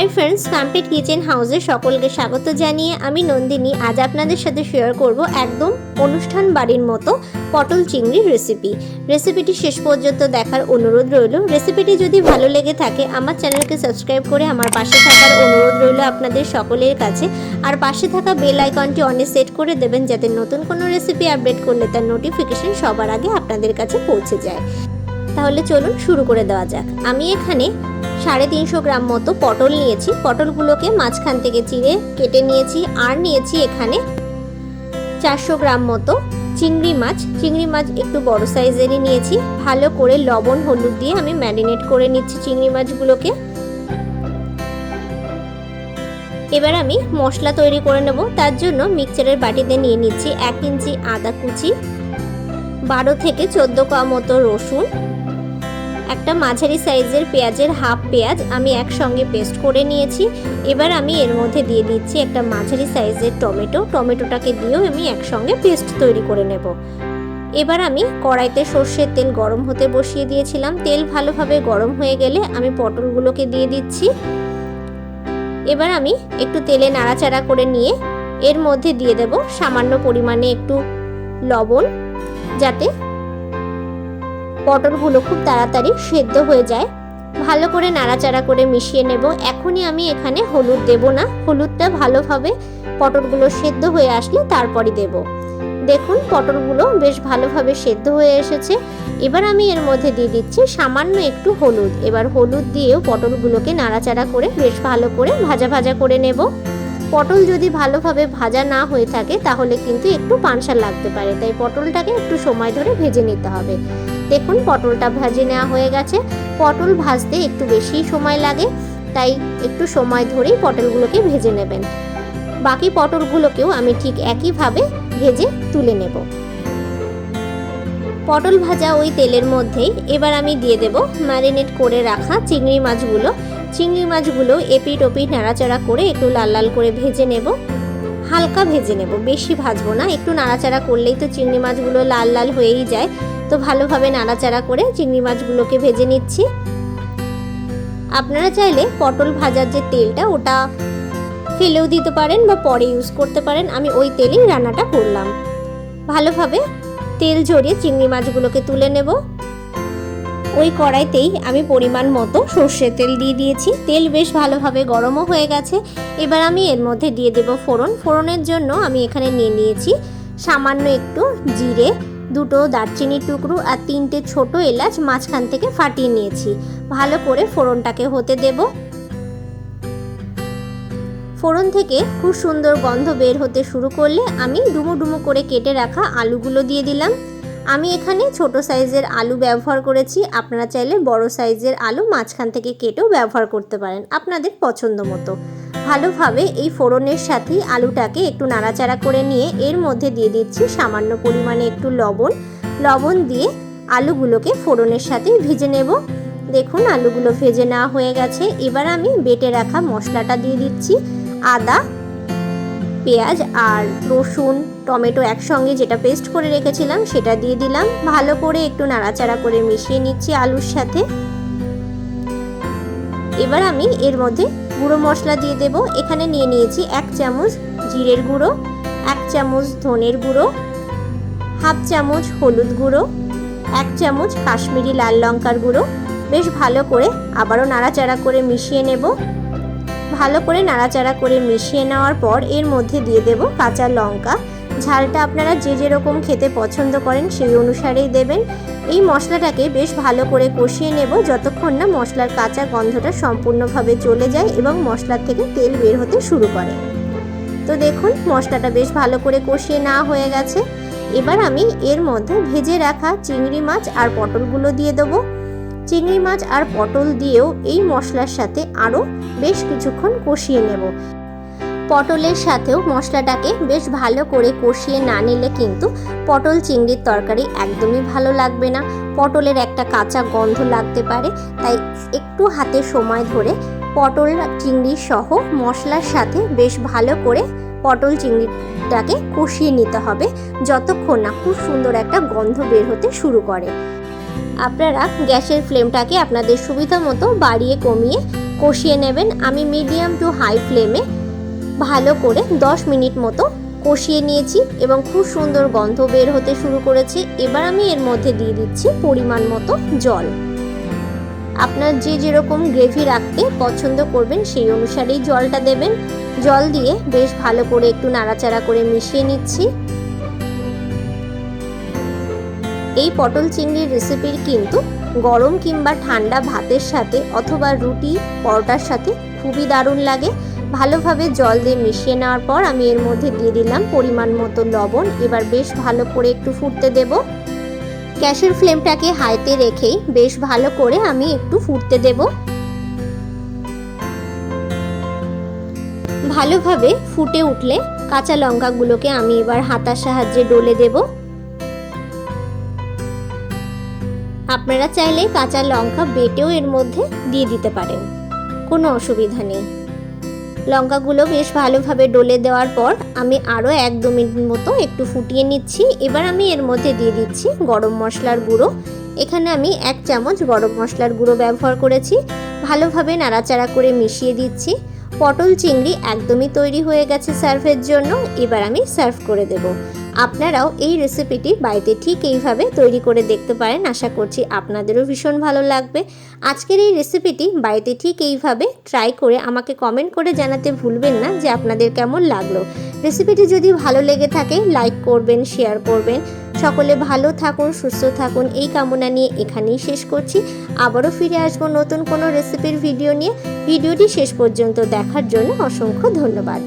Hi friends complete kitchen हाउसे सकलके स्वागत जानिए आमी नंदिनी आज आपनादेर साथे शेयर करब एकदम अनुष्ठान बाड़ीर मतो पटल चिंगड़ी रेसिपिटी शेष पर्यन्त देखार अनुरोध रइल। रेसिपिटी यदि भालो लेगे थाके आमार चैनलके सबस्क्राइब करे आमार पाशे थाकार अनुरोध रइल आपनादेर सकलेर काछे और पाशे थाका बेल आइकनटी अने सेट करे देबेन जाते नतुन कोनो रेसिपि आपडेट करले तार नोटिफिकेशन सबार आगे आपनादेर काछे पौঁছে যায়। ताहले चलुन शुरू करे देওয়া যাক। আমি এখানে 350 গ্রাম মতো পটল নিয়েছি। পটলগুলোকে মাঝখান থেকে চিড়ে কেটে নিয়েছি। আর নিয়েছি এখানে 400 গ্রাম মতো চিংড়ি মাছ একটু বড় সাইজেরই নিয়েছি। ভালো করে লবণ হলুদ দিয়ে আমি ম্যারিনেট করে নিচ্ছি চিংড়ি মাছগুলোকে। এবার আমি মশলা তৈরি করে নেব। তার জন্য মিক্সচারের বাটিতে নিয়ে নিচ্ছি 1 ইঞ্চি আদা কুচি, 12 থেকে 14 কোয়া মতো রসুন, একটা মাঝারি সাইজের পেঁয়াজের হাফ পেঁয়াজ আমি একসঙ্গে পেস্ট করে নিয়েছি। এবার আমি এর মধ্যে দিয়ে দিচ্ছি একটা মাঝারি সাইজের টমেটোটাকে দিয়েও আমি একসঙ্গে পেস্ট তৈরি করে নেব। এবার আমি কড়াইতে সরষের তেল গরম হতে বসিয়ে দিয়েছিলাম। তেল ভালোভাবে গরম হয়ে গেলে আমি পটলগুলোকে দিয়ে দিচ্ছি। এবার আমি একটু তেলে নাড়াচাড়া করে নিয়ে এর মধ্যে দিয়ে দেব সামান্য পরিমাণে একটু লবণ, যাতে পটলগুলো খুব তাড়াতাড়ি সেদ্ধ হয়ে যায়। ভালো করে নাড়াচাড়া করে মিশিয়ে নেব। এখনই আমি এখানে হলুদ দেব না, হলুদটা ভালোভাবে পটলগুলো সেদ্ধ হয়ে আসলে তারপরই দেব। দেখুন পটলগুলো বেশ ভালোভাবে সেদ্ধ হয়ে এসেছে। এবার আমি এর মধ্যে দিয়ে দিচ্ছি সামান্য একটু হলুদ। এবার হলুদ দিয়েও পটলগুলোকে নাড়াচাড়া করে বেশ ভালো করে ভাজা করে নেব। পটল যদি ভালোভাবে ভাজা না হয়ে থাকে তাহলে কিন্তু একটু পানসা লাগতে পারে, তাই পটলটাকে একটু সময় ধরে ভেজে নিতে হবে। দেখুন পটলটা ভেজে নেওয়া হয়ে গেছে। পটল ভাজতে একটু বেশি সময় লাগে, তাই একটু সময় ধরেই পটলগুলোকে ভেজে নেবেন। বাকি পটলগুলোকেও আমি ঠিক একইভাবে ভেজে তুলে নেব। পটল ভাজা ওই তেলের মধ্যেই এবার আমি দিয়ে দেব ম্যারিনেট করে রাখা চিংড়ি মাছগুলো এপিট ওপিট নাড়াচাড়া করে একটু লাল লাল করে ভেজে নেব। হালকা ভেজে নেব, বেশি ভাজবো না। একটু নাড়াচাড়া করলেই তো চিংড়ি মাছগুলো লাল লাল হয়েই যায়, তো ভালোভাবে নাড়াচাড়া করে চিংড়ি মাছগুলোকে ভেজে নিচ্ছি। আপনারা চাইলে পটল ভাজার যে তেলটা ওটা ফেলেও দিতে পারেন বা পরে ইউজ করতে পারেন। আমি ওই তেলেই রান্নাটা করলাম। ভালোভাবে তেল ঝরিয়ে চিংড়ি মাছগুলোকে তুলে নেব। ওই কড়াইতেই আমি পরিমাণ মতো সর্ষের তেল দিয়ে দিয়েছি। তেল বেশ ভালোভাবে গরমও হয়ে গেছে। এবার আমি এর মধ্যে দিয়ে দেব ফোড়নের জন্য আমি এখানে নিয়ে নিয়েছি সামান্য একটু জিরে, 2টো দারচিনির টুকরো আর 3টে ছোট এলাচ মাঝখান থেকে ফাটিয়ে নিয়েছি। ভালো করে ফোড়নটাকে হতে দেব। ফোড়ন থেকে খুব সুন্দর গন্ধ বের হতে শুরু করলে আমি ডুমো করে কেটে রাখা আলুগুলো দিয়ে দিলাম। আমি এখানে ছোট সাইজের আলু ব্যবহার করেছি। আপনারা চাইলে বড় সাইজের আলু মাঝখান থেকে কেটেও ব্যবহার করতে পারেন আপনাদের পছন্দ মতো। ভালোভাবে এই ফোড়নের সাথে আলুটাকে একটু নাড়াচাড়া করে নিয়ে এর মধ্যে দিয়ে দিচ্ছি সামান্য পরিমাণে একটু লবণ দিয়ে আলুগুলোকে ফোড়নের সাথে ভেজে নেব। দেখুন আলুগুলো ভেজে নেওয়া হয়ে গেছে। এবার আমি বেটে রাখা মশলাটা দিয়ে দিচ্ছি। আদা, পেঁয়াজ আর রসুন, টমেটো একসঙ্গে যেটা পেস্ট করে রেখেছিলাম সেটা দিয়ে দিলাম। ভালো করে একটু নাড়াচাড়া করে মিশিয়ে নিচ্ছি আলুর সাথে। এবার আমি এর মধ্যে গুঁড়ো মশলা দিয়ে দেব। এখানে নিয়ে নিয়েছি 1 চামচ জিরের গুঁড়ো, 1 চামচ ধনের গুঁড়ো, হাফ চামচ হলুদ গুঁড়ো, 1 চামচ কাশ্মীরি লাল লঙ্কার গুঁড়ো। বেশ ভালো করে আবারও নাড়াচাড়া করে মিশিয়ে নেব। ভালো করে নাড়াচাড়া করে মিশিয়ে নেওয়ার পর এর মধ্যে দিয়ে দেব কাঁচা লঙ্কা। ঝালটা আপনারা যে যেরকম খেতে পছন্দ করেন সেই অনুসারেই দেবেন। এই মশলাটাকে বেশ ভালো করে কষিয়ে নেব যতক্ষণ না মশলার কাঁচা গন্ধটা সম্পূর্ণভাবে চলে যায় এবং মশলার থেকে তেল বের হতে শুরু করে। তো দেখুন মশলাটা বেশ ভালো করে কষিয়ে নেওয়া হয়ে গেছে। এবার আমি এর মধ্যে ভেজে রাখা চিংড়ি মাছ আর পটলগুলো দিয়ে দেবো। চিংড়ি মাছ আর পটল দিয়েও এই মশলার সাথে আরও বেশ কিছুক্ষণ কষিয়ে নেব। পটলের সাথেও মশলাটাকে বেশ ভালো করে কষিয়ে না নিলে কিন্তু পটল চিংড়ির তরকারি একদমই ভালো লাগবে না। পটলের একটা কাঁচা গন্ধ লাগতে পারে, তাই একটু হাতে সময় ধরে পটল চিংড়ি সহ মশলার সাথে বেশ ভালো করে পটল চিংড়িটাকে কষিয়ে নিতে হবে যতক্ষণ না খুব সুন্দর একটা গন্ধ বের হতে শুরু করে। আপনারা গ্যাসের ফ্লেমটাকে আপনাদের সুবিধা মতো বাড়িয়ে কমিয়ে কষিয়ে নেবেন। আমি মিডিয়াম টু হাই ফ্লেমে ভালো করে 10 মিনিট মতো কষিয়ে নিয়েছি এবং খুব সুন্দর গন্ধ বের হতে শুরু করেছে। এবার আমি এর মধ্যে দিয়ে দিচ্ছি পরিমাণ মতো জল। আপনার যে যেরকম গ্রেভি রাখতে পছন্দ করবেন সেই অনুসারেই জলটা দেবেন। জল দিয়ে বেশ ভালো করে একটু নাড়াচাড়া করে মিশিয়ে নিচ্ছি। এই পটল চিংড়ির রেসিপির কিন্তু গরম কিংবা ঠান্ডা ভাতের সাথে অথবা রুটি পরোটার সাথে খুবই দারুণ লাগে। ভালোভাবে জল দিয়ে মিশিয়ে নেওয়ার পর আমি এর মধ্যে দিয়ে দিলাম পরিমাণ মতো লবণ। এবার বেশ ভালো করে একটু ফুটতে দেব। গ্যাসের ফ্লেমটাকে হাইতে রেখেই বেশ ভালো করে আমি একটু ফুটতে দেব। ভালোভাবে ফুটে উঠলে কাঁচা লঙ্কাগুলোকে আমি এবার হাতার সাহায্যে ডলে দেব। আপনারা চাইলে কাঁচা লঙ্কা বেটেও এর মধ্যে দিয়ে দিতে পারেন, কোনো অসুবিধা নেই। লঙ্কাগুলো বেশ ভালোভাবে ডলে দেওয়ার পর আমি আরও 1-2 মিনিট মতো একটু ফুটিয়ে নিচ্ছি। এবার আমি এর মধ্যে দিয়ে দিচ্ছি গরম মশলার গুঁড়ো। এখানে আমি 1 চামচ গরম মশলার গুঁড়ো ব্যবহার করেছি। ভালোভাবে নাড়াচাড়া করে মিশিয়ে দিচ্ছি। পটল চিংড়ি একদমই তৈরি হয়ে গেছে সার্ভের জন্য। এবার আমি সার্ভ করে দেব। আপনারাও এই রেসিপিটি বাড়িতে ঠিক এইভাবে তৈরি করে দেখতে পারেন। আশা করছি আপনাদেরও ভীষণ ভালো লাগবে। আজকের এই রেসিপিটি বাড়িতে ঠিক এইভাবে ট্রাই করে আমাকে কমেন্ট করে জানাতে ভুলবেন না যে আপনাদের কেমন লাগলো। রেসিপিটি যদি ভালো লেগে থাকে লাইক করবেন, শেয়ার করবেন। সকলে ভালো থাকুন, সুস্থ থাকুন এই কামনা নিয়ে এখানেই শেষ করছি। আবারও ফিরে আসবো নতুন কোনো রেসিপির ভিডিও নিয়ে। ভিডিওটি শেষ পর্যন্ত দেখার জন্য অসংখ্য ধন্যবাদ।